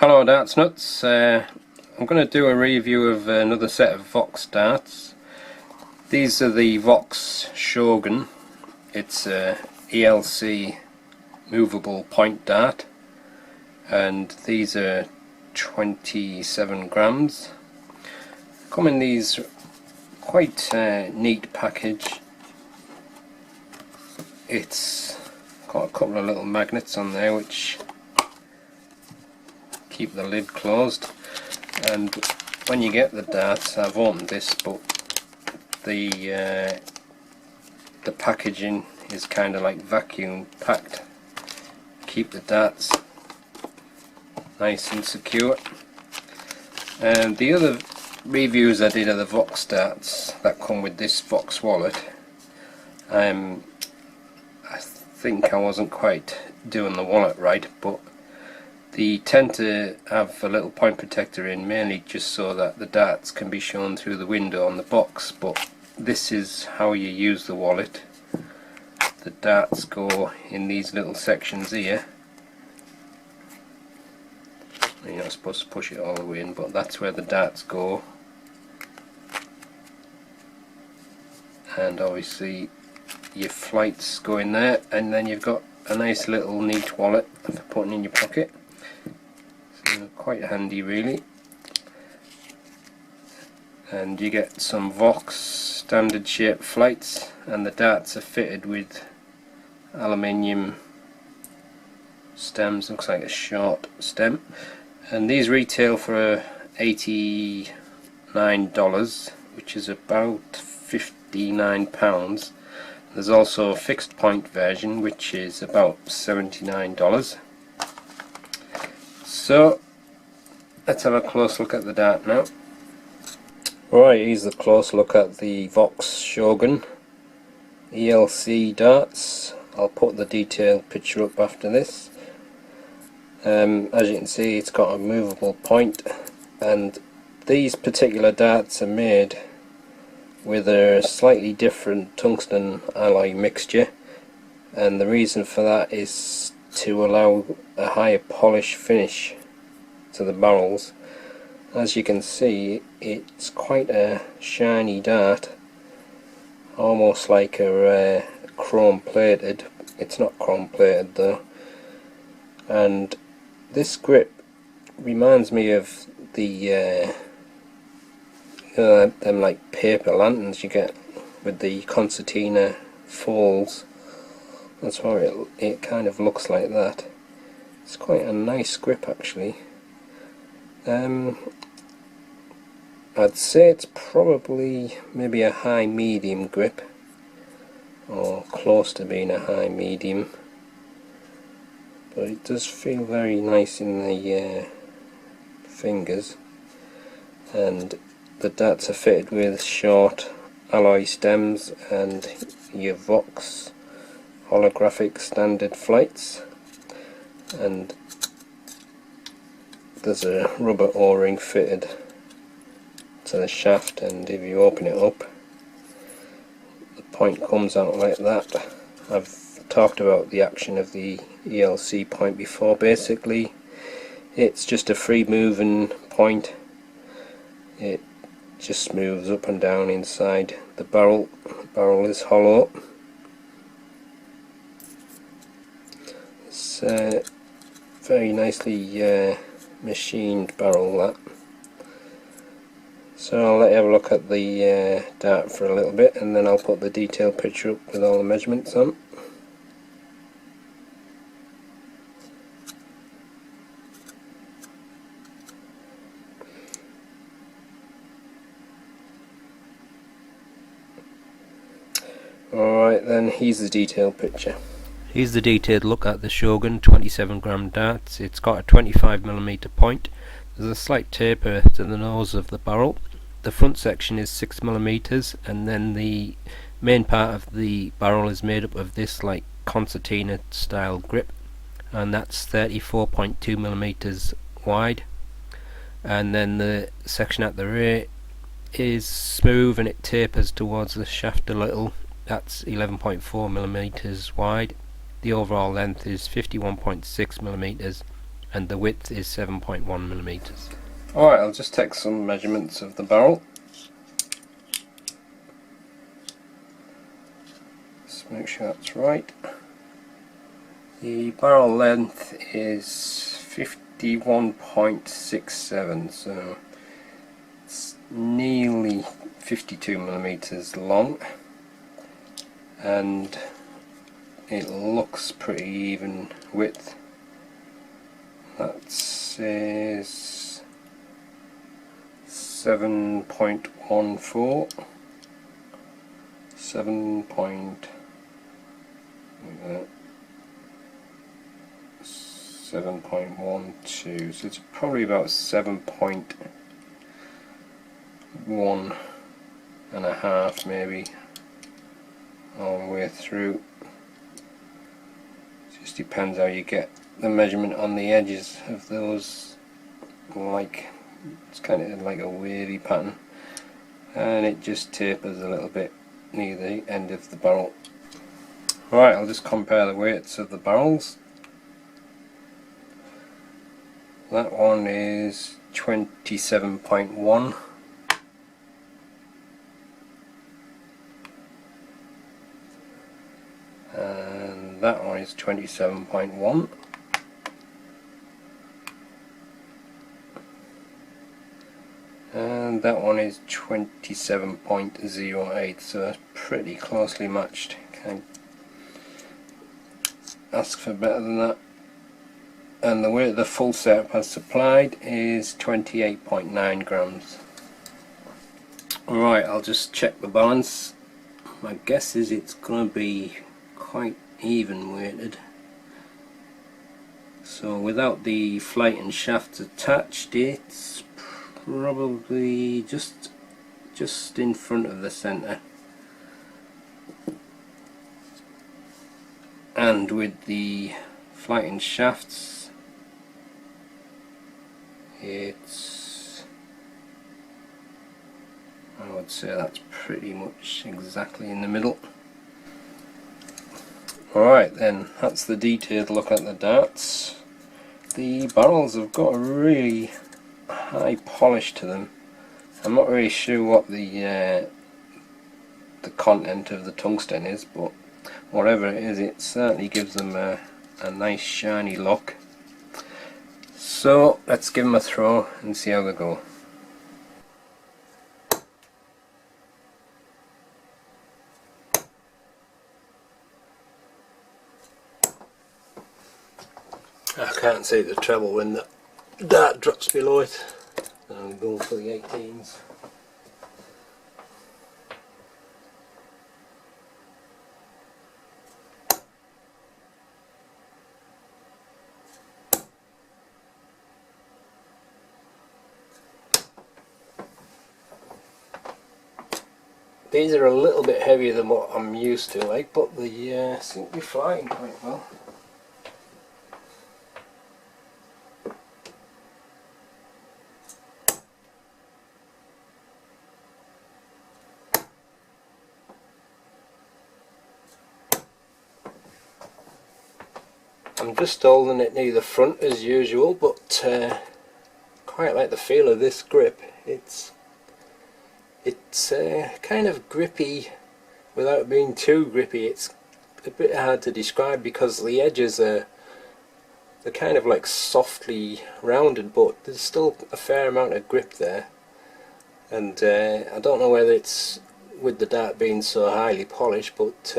Hello darts nuts, I'm going to do a review of another set of Voks darts. These are the Voks Shogun. It's a ELC movable point dart, and these are 27 grams. Come in these quite neat package. It's got a couple of little magnets on there which keep the lid closed, and when you get the darts, I've opened this, but the packaging is kind of like vacuum packed, keep the darts nice and secure. And the other reviews I did of the Voks darts that come with this Voks wallet, I think I wasn't quite doing the wallet right, but they tend to have a little point protector in, mainly just so that the darts can be shown through the window on the box, but this is how you use the wallet. The darts go in these little sections here. You're not supposed to push it all the way in, but that's where the darts go. And obviously your flights go in there, and then you've got a nice little neat wallet for putting in your pocket. So quite handy really. And you get some Voks standard shaped flights, and the darts are fitted with aluminium stems. Looks like a short stem, and these retail for $89, which is about £59. There's also a fixed point version which is about $79. So let's have a close look at the dart now. Right, here's a close look at the Voks Shogun ELC darts. I'll put the detailed picture up after this. As you can see, it's got a movable point, and these particular darts are made with a slightly different tungsten alloy mixture, and the reason for that is to allow a higher polish finish to the barrels. As you can see, it's quite a shiny dart, almost like a chrome plated. It's not chrome plated though, and this grip reminds me of the them like paper lanterns you get with the concertina folds. That's why it kind of looks like that. It's quite a nice grip actually. I'd say it's probably maybe a high medium grip, or close to being a high medium, but it does feel very nice in the fingers. And the darts are fitted with short alloy stems and your Voks holographic standard flights, and there's a rubber o-ring fitted to the shaft, and if you open it up, the point comes out like that. I've talked about the action of the ELC point before. Basically it's just a free moving point. It just moves up and down inside the barrel. The barrel is hollow. It's a very nicely machined barrel, that. So I'll let you have a look at the dart for a little bit, and then I'll put the detailed picture up with all the measurements on. Alright then, here's the detailed picture. Here's the detailed look at the Shogun 27 gram darts. It's got a 25mm point. There's a slight taper to the nose of the barrel. The front section is 6mm, and then the main part of the barrel is made up of this like concertina style grip, and that's 34.2mm wide. And then the section at the rear is smooth and it tapers towards the shaft a little. That's 11.4mm wide. The overall length is 51.6mm, and the width is 7.1 millimeters. Alright, I'll just take some measurements of the barrel. Let's make sure that's right. The barrel length is 51.67, so it's nearly 52 millimeters long, and it looks pretty even width. That says 7.14, 7.12, so it's probably about 7.1 and a half maybe all the way through. Just depends how you get the measurement on the edges of those, like it's kind of like a wavy pattern, and it just tapers a little bit near the end of the barrel. Right, I'll just compare the weights of the barrels. That one is 27.1, and that one is 27.1, and that one is 27.08, so that's pretty closely matched. Can't ask for better than that. And the weight the full setup has supplied is 28.9 grams. Alright, I'll just check the balance. My guess is it's going to be quite even weighted. So without the flight and shafts attached, it's probably just in front of the centre. And with the flight and shafts, it's, I would say that's pretty much exactly in the middle. Alright then, that's the detailed look at the darts. The barrels have got a really high polish to them. I'm not really sure what the content of the tungsten is, but whatever it is, it certainly gives them a nice shiny look. So let's give them a throw and see how they go. I can't see the treble when the dart drops below it. I'm going for the 18s. These are a little bit heavier than what I'm used to, like, but they seem to be flying quite well. I'm just holding it near the front as usual, but quite like the feel of this grip. It's kind of grippy without being too grippy. It's a bit hard to describe because the edges they're kind of like softly rounded, but there's still a fair amount of grip there. And I don't know whether it's with the dart being so highly polished, but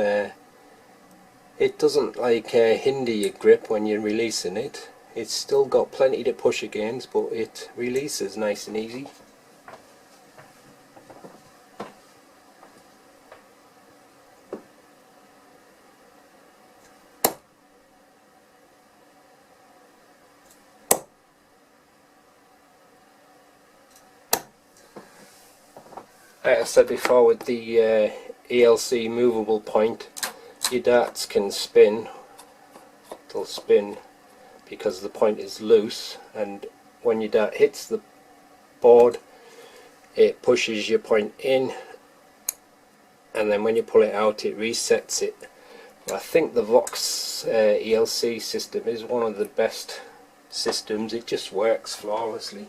it doesn't like hinder your grip when you're releasing it. It's still got plenty to push against, but it releases nice and easy. Like I said before, with the ELC movable point, your darts can spin. They'll spin because the point is loose, and when your dart hits the board, it pushes your point in, and then when you pull it out, it resets it. I think the Voks ELC system is one of the best systems, it just works flawlessly.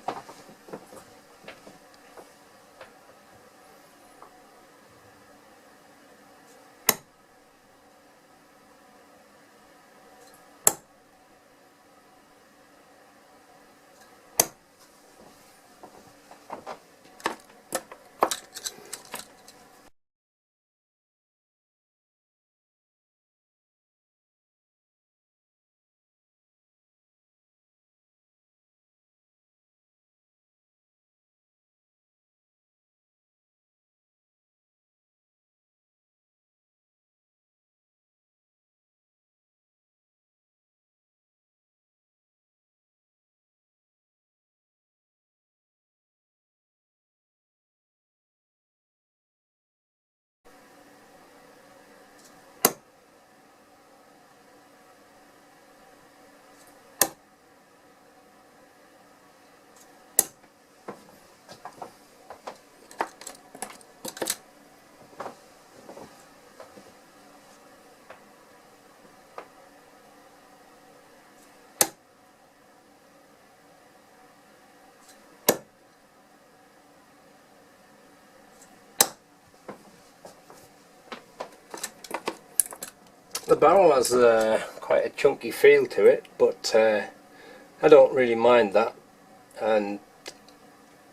The barrel has quite a chunky feel to it, but I don't really mind that, and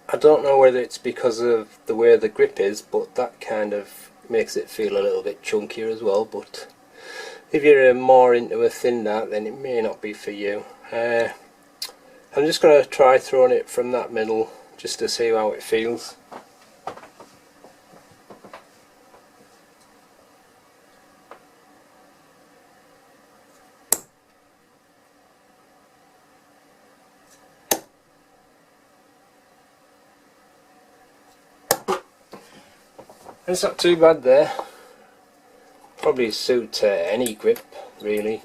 I don't know whether it's because of the way the grip is, but that kind of makes it feel a little bit chunkier as well. But if you're more into a thin dart, then it may not be for you. I'm just going to try throwing it from that middle just to see how it feels. It's not too bad there. Probably suit any grip really.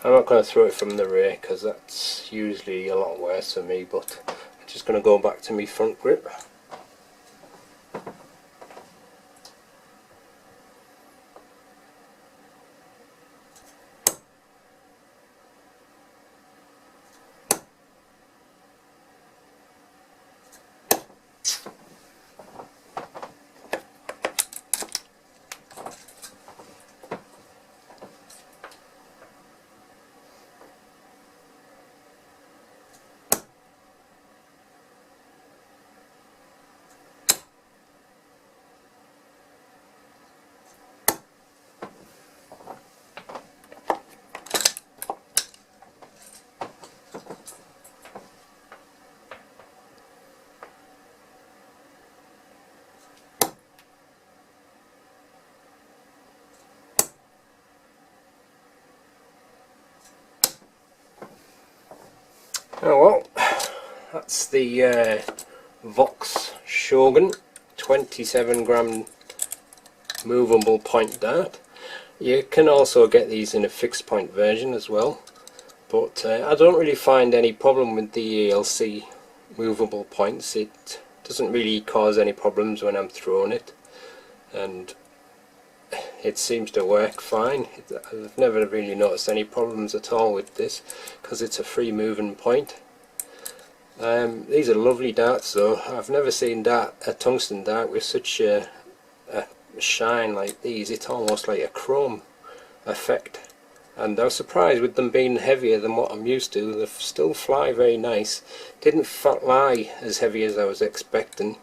I'm not going to throw it from the rear because that's usually a lot worse for me, but I'm just going to go back to my front grip. Oh well, that's the Voks Shogun 27-gram movable point dart. You can also get these in a fixed point version as well, but I don't really find any problem with the ELC movable points. It doesn't really cause any problems when I'm throwing it, and it seems to work fine. I've never really noticed any problems at all with this because it's a free moving point. These are lovely darts though. I've never seen a tungsten dart with such a shine like these. It's almost like a chrome effect, and I was surprised with them being heavier than what I'm used to. They still fly very nice. Didn't fly as heavy as I was expecting,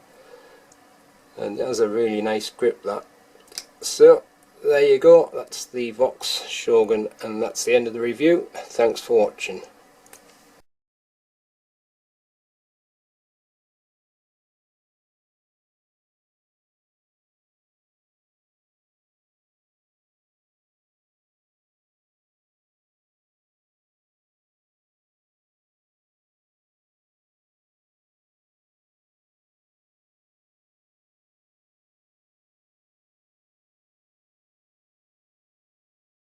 and that was a really nice grip, that. So there you go, that's the Voks Shogun, and that's the end of the review. Thanks for watching.